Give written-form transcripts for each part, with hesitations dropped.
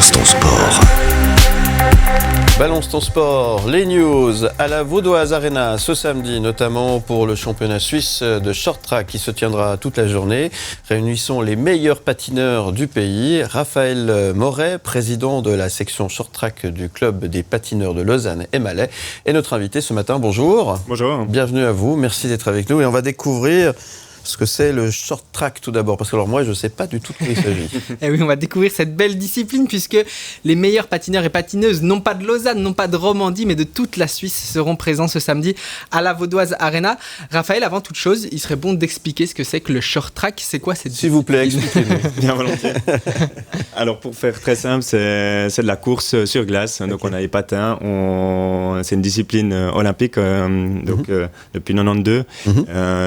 Balance ton sport. Balance ton sport, les news à la Vaudoise Arena ce samedi, notamment pour le championnat suisse de short track qui se tiendra toute la journée. Réunissons les meilleurs patineurs du pays. Raphaël Moret, président de la section short track du club des patineurs de Lausanne et Malais, est notre invité ce matin. Bonjour. Bonjour. Bienvenue à vous, merci d'être avec nous et on va découvrir ce que c'est le short track tout d'abord, parce que alors moi je ne sais pas du tout de quoi il s'agit. Et oui, on va découvrir cette belle discipline puisque les meilleurs patineurs et patineuses, non pas de Lausanne, non pas de Romandie, mais de toute la Suisse seront présents ce samedi à la Vaudoise Arena. Raphaël, avant toute chose, il serait bon d'expliquer ce que c'est que le short track. C'est quoi cette discipline ? S'il vous plaît, expliquez-nous. Bien volontiers. Alors pour faire très simple, c'est de la course sur glace. Donc on a les patins, c'est une discipline olympique depuis 92.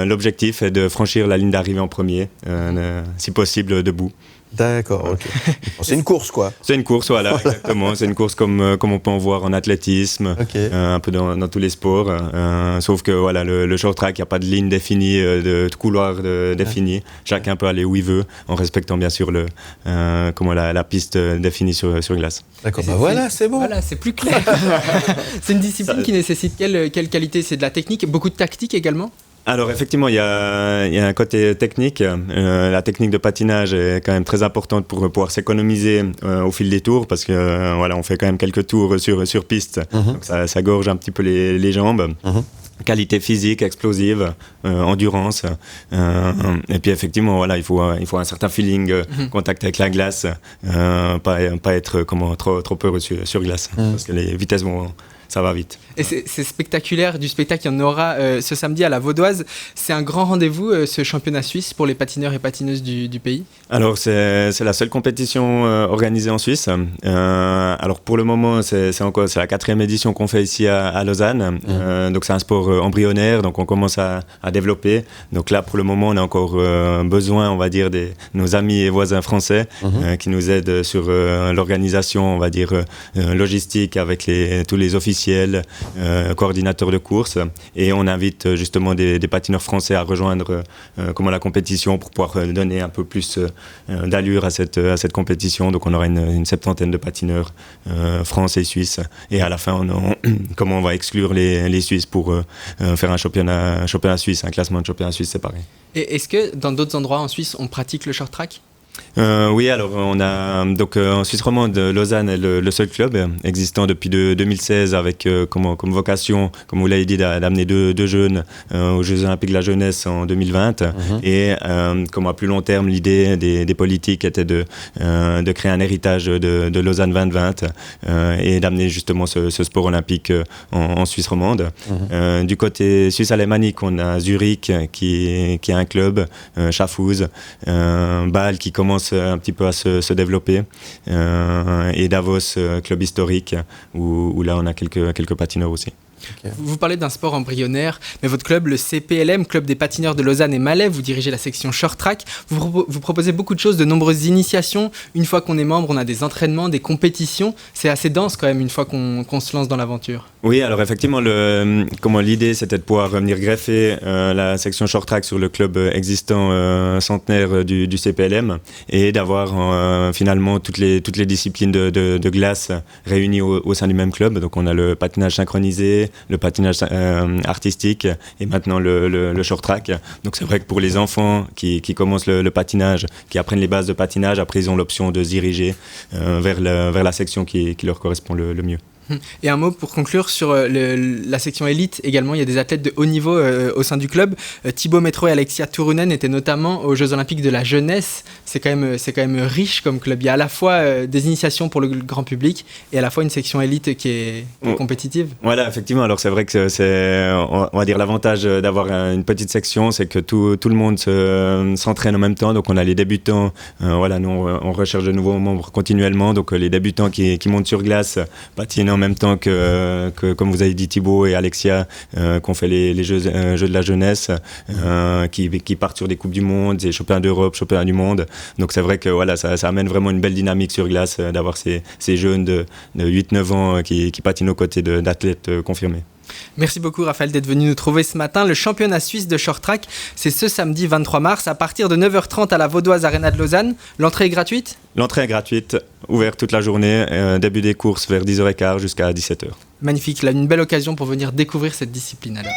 L'objectif est de franchir la ligne d'arrivée en premier, si possible debout. D'accord, ok. Bon, c'est une course quoi. C'est une course, voilà, exactement. C'est une course comme on peut en voir en athlétisme, Okay. Un peu dans tous les sports. Sauf que voilà, le short track, il n'y a pas de ligne définie, de couloir défini. Chacun peut aller où il veut, en respectant bien sûr la piste définie sur glace. D'accord, voilà, c'est bon. Voilà, c'est plus clair. C'est une discipline qui nécessite quelle qualité ? C'est de la technique, beaucoup de tactique également ? Alors effectivement, il y a un côté technique. La technique de patinage est quand même très importante pour pouvoir s'économiser au fil des tours, parce que on fait quand même quelques tours sur piste, donc ça gorge un petit peu les jambes. Qualité physique, explosive, endurance, et puis effectivement il faut un certain feeling, contact avec la glace, pas être trop heureux sur glace, parce que les vitesses ça va vite. Et c'est spectaculaire, du spectacle, il y en aura ce samedi à la Vaudoise. C'est un grand rendez-vous, ce championnat suisse, pour les patineurs et patineuses du pays ? Alors, c'est la seule compétition organisée en Suisse. Alors, pour le moment, c'est la 4e édition qu'on fait ici à Lausanne. Donc, c'est un sport embryonnaire, donc on commence à développer. Donc là, pour le moment, on a encore besoin, on va dire, de nos amis et voisins français qui nous aident sur l'organisation, on va dire, logistique avec tous les officiels, coordinateurs de course, et on invite justement des patineurs français à rejoindre la compétition pour pouvoir donner un peu plus d'allure à cette compétition. Donc on aura une 70aine de patineurs français et suisses, et à la fin on va exclure les Suisses pour faire un championnat suisse, un classement de championnat suisse séparé. Et est-ce que dans d'autres endroits en Suisse on pratique le short track ? Oui, alors on a en Suisse romande, Lausanne est le seul club existant depuis 2016 avec comme vocation, comme vous l'avez dit, d'amener deux jeunes aux Jeux Olympiques de la jeunesse en 2020, et comme à plus long terme, l'idée des politiques était de créer un héritage de Lausanne 2020 et d'amener justement ce sport olympique en Suisse romande. Du côté suisse alémanique, on a Zurich qui a un club, Schaffhouse, Bâle qui commence un petit peu à se développer, et Davos, club historique, où là on a quelques patineurs aussi. Okay. Vous parlez d'un sport embryonnaire, mais votre club, le CPLM, Club des patineurs de Lausanne et Malais, vous dirigez la section short track, vous proposez beaucoup de choses, de nombreuses initiations. Une fois qu'on est membre, on a des entraînements, des compétitions. C'est assez dense quand même une fois qu'on se lance dans l'aventure. Oui, alors effectivement, l'idée c'était de pouvoir venir greffer la section short track sur le club existant centenaire du CPLM, et d'avoir finalement toutes les disciplines de glace réunies au sein du même club. Donc on a le patinage synchronisé, le patinage artistique, et maintenant le short track. Donc c'est vrai que pour les enfants qui commencent le patinage, qui apprennent les bases de patinage, après ils ont l'option de se diriger vers la section qui leur correspond le mieux. Et un mot pour conclure sur la section élite également, il y a des athlètes de haut niveau au sein du club. Thibaut Métro et Alexia Turunen étaient notamment aux Jeux Olympiques de la jeunesse. C'est quand même riche comme club. Il y a à la fois des initiations pour le grand public et à la fois une section élite qui est compétitive. Voilà, effectivement. Alors c'est vrai que c'est, on va dire, l'avantage d'avoir une petite section, c'est que tout le monde s'entraîne en même temps. Donc on a les débutants, nous on recherche de nouveaux membres continuellement. Donc les débutants qui montent sur glace patinent en même temps que comme vous avez dit, Thibaut et Alexia, qu'on fait les jeux de la jeunesse, qui partent sur des Coupes du Monde, des championnats d'Europe, championnats du monde. Donc c'est vrai que ça amène vraiment une belle dynamique sur glace, d'avoir ces jeunes de 8-9 ans qui patinent aux côtés d'athlètes confirmés. Merci beaucoup Raphaël d'être venu nous trouver ce matin. Le championnat suisse de short track, c'est ce samedi 23 mars à partir de 9h30 à la Vaudoise Arena de Lausanne. L'entrée est gratuite ? L'entrée est gratuite, ouverte toute la journée, début des courses vers 10h15 jusqu'à 17h. Magnifique, là une belle occasion pour venir découvrir cette discipline alors.